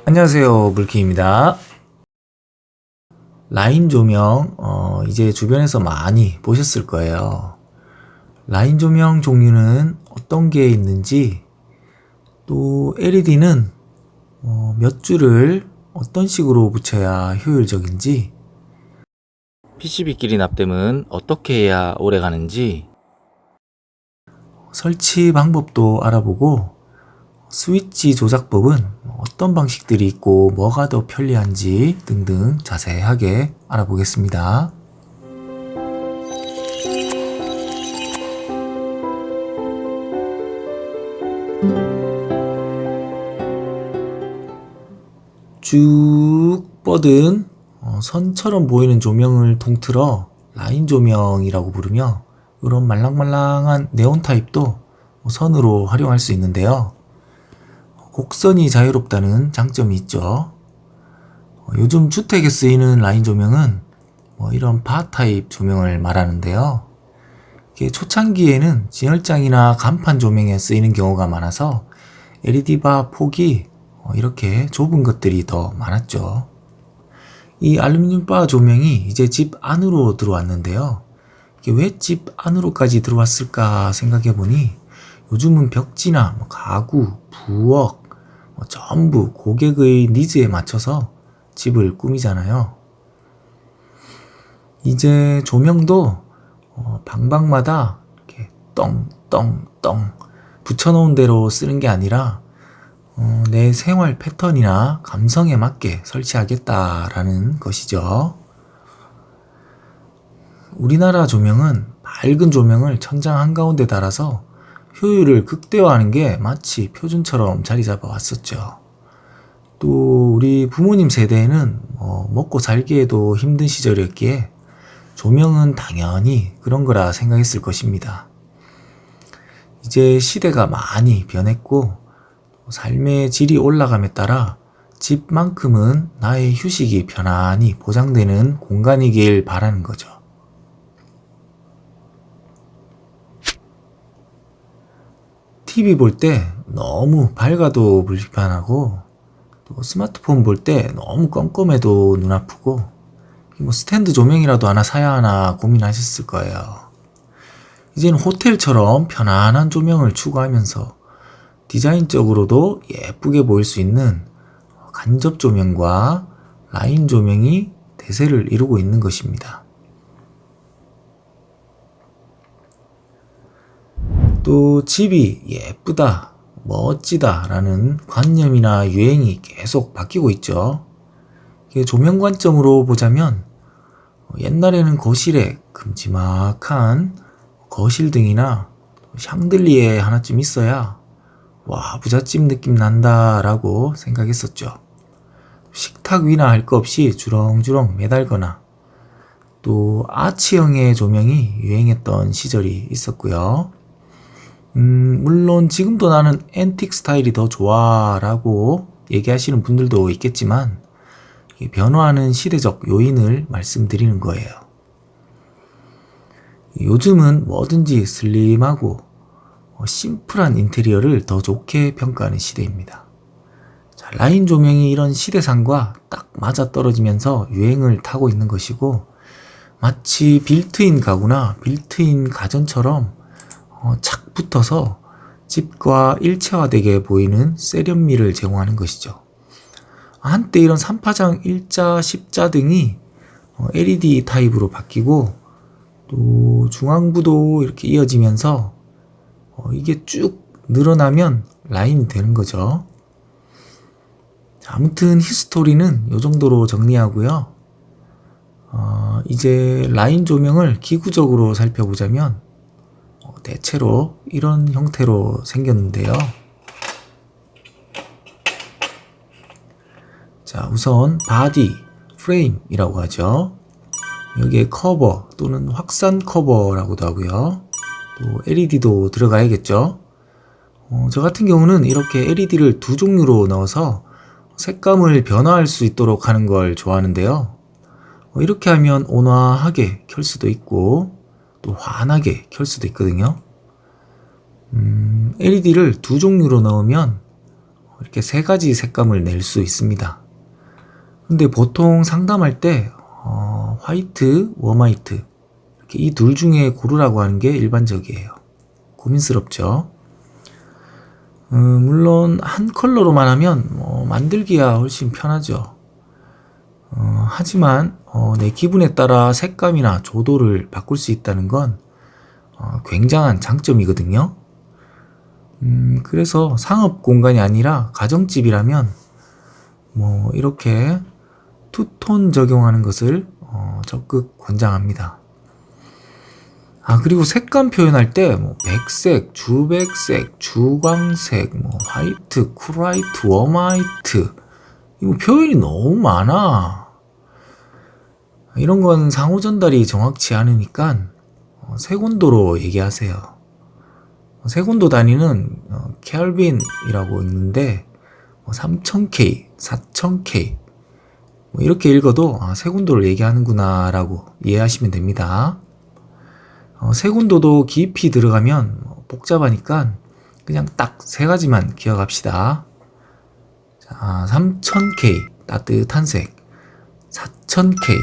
안녕하세요, 물키입니다. 라인 조명, 이제 주변에서 많이 보셨을 거예요. 라인 조명 종류는 어떤 게 있는지, 또 LED는 몇 줄을 어떤 식으로 붙여야 효율적인지, PCB끼리 납땜은 어떻게 해야 오래 가는지, 설치 방법도 알아보고, 스위치 조작법은 어떤 방식들이 있고 뭐가 더 편리한지 등등 자세하게 알아보겠습니다. 쭉 뻗은 선처럼 보이는 조명을 통틀어 라인 조명이라고 부르며, 이런 말랑말랑한 네온 타입도 선으로 활용할 수 있는데요. 곡선이 자유롭다는 장점이 있죠. 요즘 주택에 쓰이는 라인 조명은 이런 바 타입 조명을 말하는데요. 초창기에는 진열장이나 간판 조명에 쓰이는 경우가 많아서 LED 바 폭이 이렇게 좁은 것들이 더 많았죠. 이 알루미늄 바 조명이 이제 집 안으로 들어왔는데요. 왜 집 안으로까지 들어왔을까 생각해 보니, 요즘은 벽지나 가구, 부엌, 전부 고객의 니즈에 맞춰서 집을 꾸미잖아요. 이제 조명도 방방마다 이렇게 떵떵떵 붙여놓은 대로 쓰는 게 아니라 내 생활 패턴이나 감성에 맞게 설치하겠다라는 것이죠. 우리나라 조명은 밝은 조명을 천장 한가운데 달아서 효율을 극대화하는 게 마치 표준처럼 자리 잡아 왔었죠. 또 우리 부모님 세대에는 먹고 살기에도 힘든 시절이었기에 조명은 당연히 그런 거라 생각했을 것입니다. 이제 시대가 많이 변했고 삶의 질이 올라감에 따라 집만큼은 나의 휴식이 편안히 보장되는 공간이길 바라는 거죠. TV 볼 때 너무 밝아도 불편하고, 또 스마트폰 볼 때 너무 껌껌해도 눈 아프고, 스탠드 조명이라도 하나 사야 하나 고민하셨을 거예요. 이제는 호텔처럼 편안한 조명을 추구하면서 디자인적으로도 예쁘게 보일 수 있는 간접 조명과 라인 조명이 대세를 이루고 있는 것입니다. 또 집이 예쁘다, 멋지다 라는 관념이나 유행이 계속 바뀌고 있죠. 조명 관점으로 보자면, 옛날에는 거실에 큼지막한 거실등이나 샹들리에 하나쯤 있어야 와, 부잣집 느낌 난다 라고 생각했었죠. 식탁 위나 할 거 없이 주렁주렁 매달거나, 또 아치형의 조명이 유행했던 시절이 있었고요. 물론 지금도 나는 앤틱 스타일이 더 좋아 라고 얘기하시는 분들도 있겠지만, 변화하는 시대적 요인을 말씀드리는 거예요. 요즘은 뭐든지 슬림하고 심플한 인테리어를 더 좋게 평가하는 시대입니다. 라인 조명이 이런 시대상과 딱 맞아떨어지면서 유행을 타고 있는 것이고, 마치 빌트인 가구나 빌트인 가전처럼 착 붙어서 집과 일체화되게 보이는 세련미를 제공하는 것이죠. 한때 이런 3파장, 일자, 십자 등이 LED 타입으로 바뀌고, 또 중앙부도 이렇게 이어지면서 이게 쭉 늘어나면 라인이 되는 거죠. 아무튼 히스토리는 이 정도로 정리하고요. 이제 라인 조명을 기구적으로 살펴보자면 대체로 이런 형태로 생겼는데요. 자, 우선 바디, 프레임이라고 하죠. 여기에 커버 또는 확산 커버라고도 하고요. 또 LED도 들어가야겠죠. 저 같은 경우는 이렇게 LED를 두 종류로 넣어서 색감을 변화할 수 있도록 하는 걸 좋아하는데요. 이렇게 하면 온화하게 켤 수도 있고 또 환하게 켤 수도 있거든요. LED를 두 종류로 넣으면 이렇게 세 가지 색감을 낼 수 있습니다. 근데 보통 상담할 때 화이트, 웜 화이트 이렇게 이 둘 중에 고르라고 하는 게 일반적이에요. 고민스럽죠? 물론 한 컬러로만 하면 만들기야 훨씬 편하죠. 하지만 내 기분에 따라 색감이나 조도를 바꿀 수 있다는 건 굉장한 장점이거든요. 그래서 상업 공간이 아니라 가정집이라면 이렇게 투톤 적용하는 것을 적극 권장합니다. 그리고 색감 표현할 때 백색, 주백색, 주광색, 화이트, 쿨화이트, 웜화이트 이거 표현이 너무 많아. 이런 건 상호 전달이 정확치 않으니까 색온도로 얘기하세요. 색온도 단위는 켈빈이라고 있는데 3000K, 4000K 이렇게 읽어도 색온도를 얘기하는구나 라고 이해하시면 됩니다. 색온도도 깊이 들어가면 복잡하니까 그냥 딱 세 가지만 기억합시다. 자, 3000K 따뜻한 색, 4000K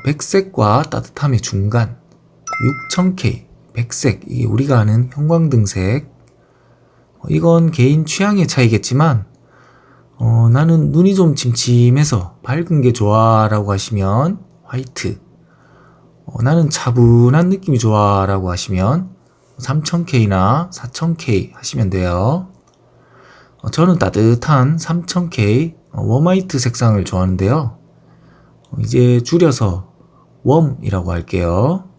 백색과 따뜻함의 중간, 6000K 백색 이게 우리가 아는 형광등색. 이건 개인 취향의 차이겠지만 나는 눈이 좀 침침해서 밝은 게 좋아 라고 하시면 화이트, 나는 차분한 느낌이 좋아 라고 하시면 3000K나 4000K 하시면 돼요. 저는 따뜻한 3000K 웜 화이트 색상을 좋아하는데요. 이제 줄여서 웜이라고 할게요.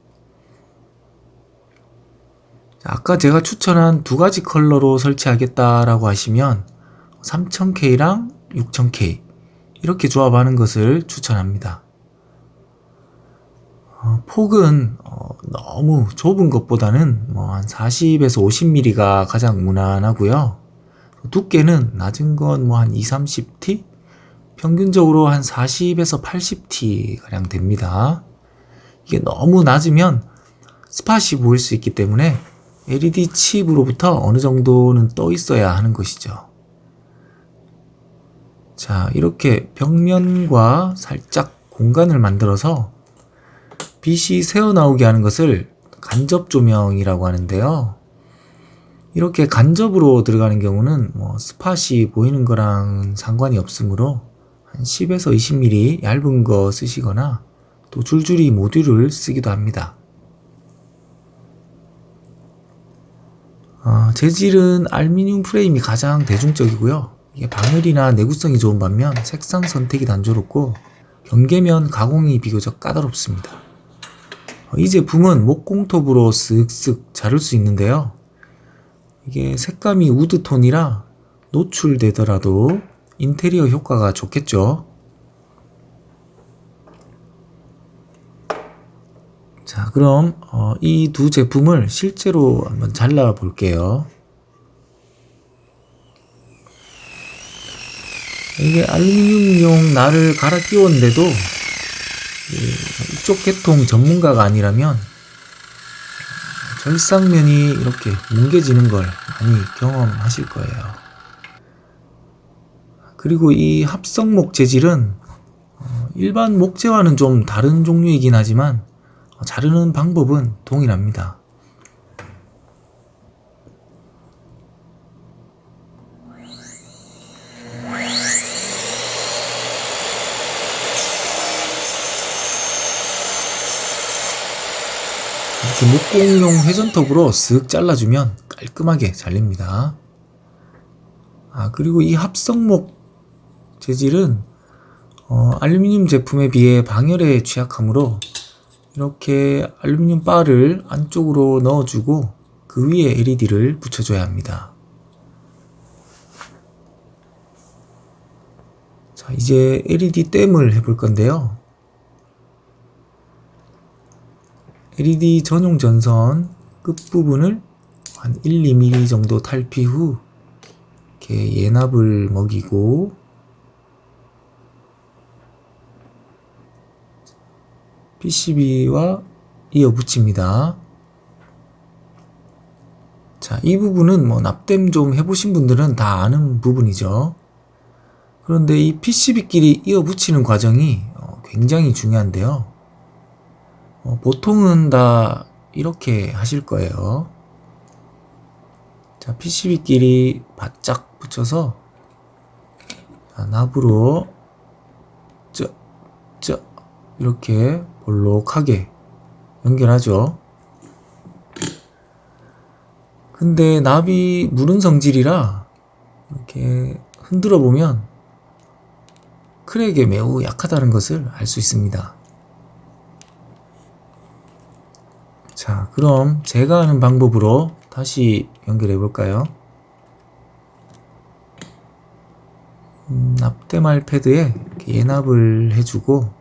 아까 제가 추천한 두 가지 컬러로 설치하겠다라고 하시면 3000K랑 6000K 이렇게 조합하는 것을 추천합니다. 폭은 너무 좁은 것보다는 한 40에서 50mm가 가장 무난하고요. 두께는 낮은 건 한 20-30T? 평균적으로 한 40에서 80T 가량 됩니다. 이게 너무 낮으면 스팟이 보일 수 있기 때문에 LED 칩으로부터 어느 정도는 떠 있어야 하는 것이죠. 자, 이렇게 벽면과 살짝 공간을 만들어서 빛이 새어나오게 하는 것을 간접 조명이라고 하는데요. 이렇게 간접으로 들어가는 경우는 스팟이 보이는 거랑 상관이 없으므로 한 10에서 20mm 얇은 거 쓰시거나 또 줄줄이 모듈을 쓰기도 합니다. 재질은 알루미늄 프레임이 가장 대중적이고요. 이게 방열이나 내구성이 좋은 반면 색상 선택이 단조롭고 경계면 가공이 비교적 까다롭습니다. 이 제품은 목공톱으로 쓱쓱 자를 수 있는데요. 이게 색감이 우드톤이라 노출되더라도 인테리어 효과가 좋겠죠. 자, 그럼 이 두 제품을 실제로 한번 잘라 볼게요. 이게 알루미늄용 날을 갈아 끼웠는데도 이쪽 계통 전문가가 아니라면 절삭면이 이렇게 뭉개지는 걸 많이 경험하실 거예요. 그리고 이 합성목 재질은 일반 목재와는 좀 다른 종류이긴 하지만 자르는 방법은 동일합니다. 이렇게 목공용 회전톱으로 쓱 잘라주면 깔끔하게 잘립니다. 그리고 이 합성목 재질은 알루미늄 제품에 비해 방열에 취약하므로 이렇게 알루미늄 바를 안쪽으로 넣어주고 그 위에 LED를 붙여줘야 합니다. 자, 이제 LED 댐을 해볼 건데요. LED 전용 전선 끝부분을 한 1-2mm 정도 탈피 후 이렇게 예납을 먹이고 PCB와 이어 붙입니다. 자, 이 부분은 납땜 좀 해보신 분들은 다 아는 부분이죠. 그런데 이 PCB끼리 이어 붙이는 과정이 굉장히 중요한데요. 보통은 다 이렇게 하실 거예요. 자, PCB끼리 바짝 붙여서 납으로 이렇게 볼록하게 연결하죠. 근데 납이 무른 성질이라 이렇게 흔들어 보면 크랙에 매우 약하다는 것을 알 수 있습니다. 자, 그럼 제가 하는 방법으로 다시 연결해 볼까요? 납대말 패드에 이렇게 예납을 해주고,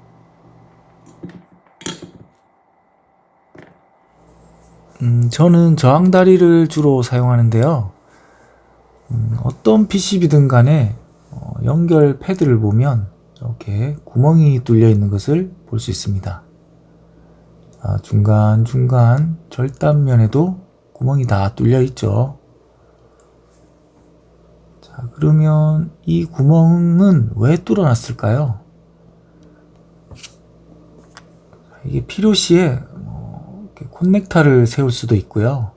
저는 저항다리를 주로 사용하는데요. 어떤 PCB든 간에 연결 패드를 보면 이렇게 구멍이 뚫려 있는 것을 볼 수 있습니다. 중간중간 절단면에도 구멍이 다 뚫려 있죠. 자, 그러면 이 구멍은 왜 뚫어놨을까요? 이게 필요시에 이렇게 커넥터를 세울 수도 있고요.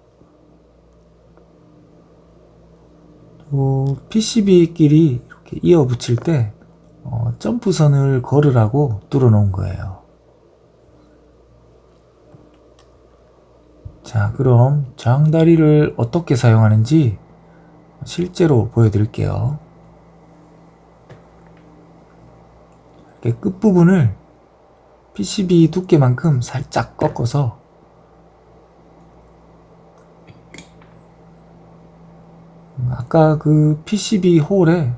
또 PCB끼리 이렇게 이어 붙일 때 점프선을 걸으라고 뚫어 놓은 거예요. 자, 그럼 저항다리를 어떻게 사용하는지 실제로 보여드릴게요. 이렇게 끝부분을 PCB 두께만큼 살짝 꺾어서 아까 그 PCB 홀에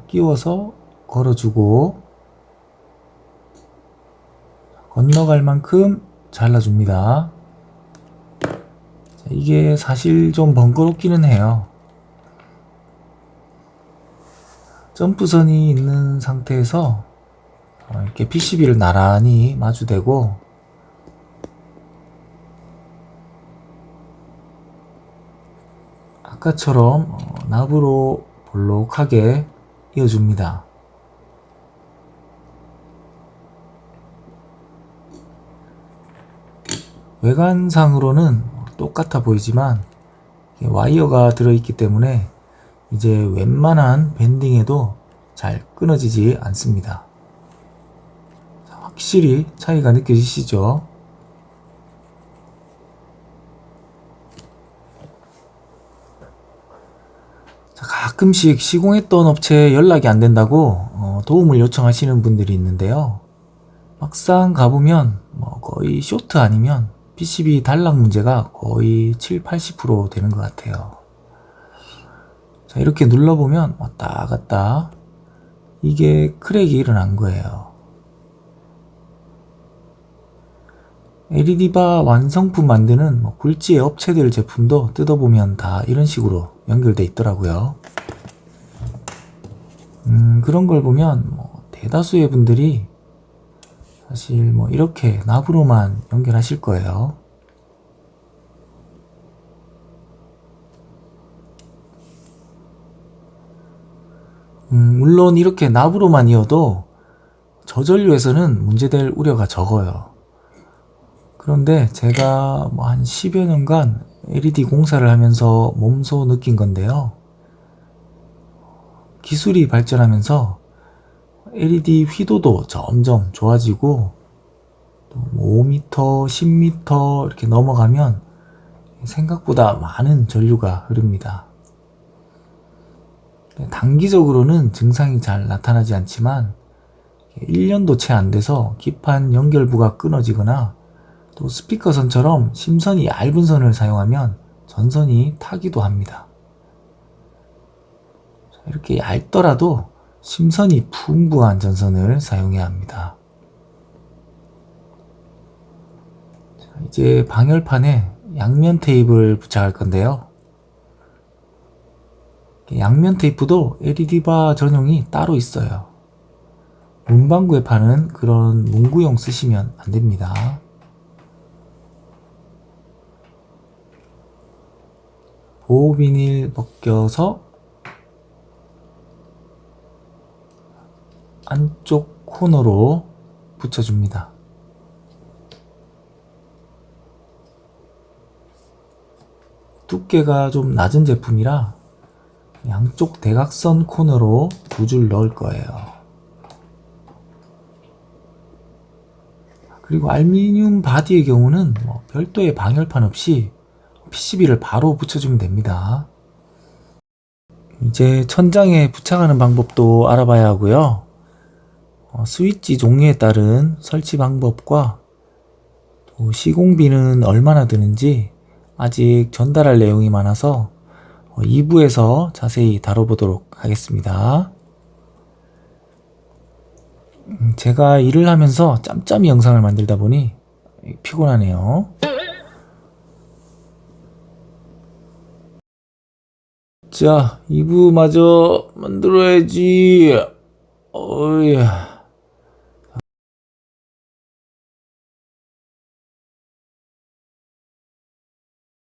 끼워서 걸어주고 건너갈 만큼 잘라줍니다. 이게 사실 좀 번거롭기는 해요. 점프선이 있는 상태에서 이렇게 PCB를 나란히 마주대고 아까처럼 납으로 볼록하게 이어줍니다. 외관상으로는 똑같아 보이지만 와이어가 들어있기 때문에 이제 웬만한 밴딩에도 잘 끊어지지 않습니다. 확실히 차이가 느껴지시죠? 자, 가끔씩 시공했던 업체에 연락이 안 된다고 도움을 요청하시는 분들이 있는데요. 막상 가보면 거의 쇼트 아니면 PCB 단락 문제가 거의 7-80% 되는 것 같아요. 자, 이렇게 눌러보면 왔다 갔다 이게 크랙이 일어난 거예요. LED바 완성품 만드는 굴지의 업체들 제품도 뜯어보면 다 이런 식으로 연결돼 있더라고요. 그런 걸 보면 대다수의 분들이 사실 이렇게 납으로만 연결하실 거예요. 물론 이렇게 납으로만 이어도 저전류에서는 문제될 우려가 적어요. 그런데 제가 한 10여 년간 LED 공사를 하면서 몸소 느낀 건데요. 기술이 발전하면서 LED 휘도도 점점 좋아지고 5m, 10m 이렇게 넘어가면 생각보다 많은 전류가 흐릅니다. 단기적으로는 증상이 잘 나타나지 않지만 1년도 채 안 돼서 기판 연결부가 끊어지거나 또 스피커선처럼 심선이 얇은 선을 사용하면 전선이 타기도 합니다. 이렇게 얇더라도 심선이 풍부한 전선을 사용해야 합니다. 이제 방열판에 양면 테이프를 부착할 건데요. 양면 테이프도 LED바 전용이 따로 있어요. 문방구에 파는 그런 문구용 쓰시면 안 됩니다. 보호 비닐 벗겨서 안쪽 코너로 붙여줍니다. 두께가 좀 낮은 제품이라 양쪽 대각선 코너로 2줄 넣을 거예요. 그리고 알루미늄 바디의 경우는 별도의 방열판 없이 PCB를 바로 붙여주면 됩니다. 이제 천장에 부착하는 방법도 알아봐야 하고요. 스위치 종류에 따른 설치 방법과 또 시공비는 얼마나 드는지 아직 전달할 내용이 많아서 2부에서 자세히 다뤄보도록 하겠습니다. 제가 일을 하면서 짬짬이 영상을 만들다 보니 피곤하네요. 자, 2부 마저 만들어야지. 어이야.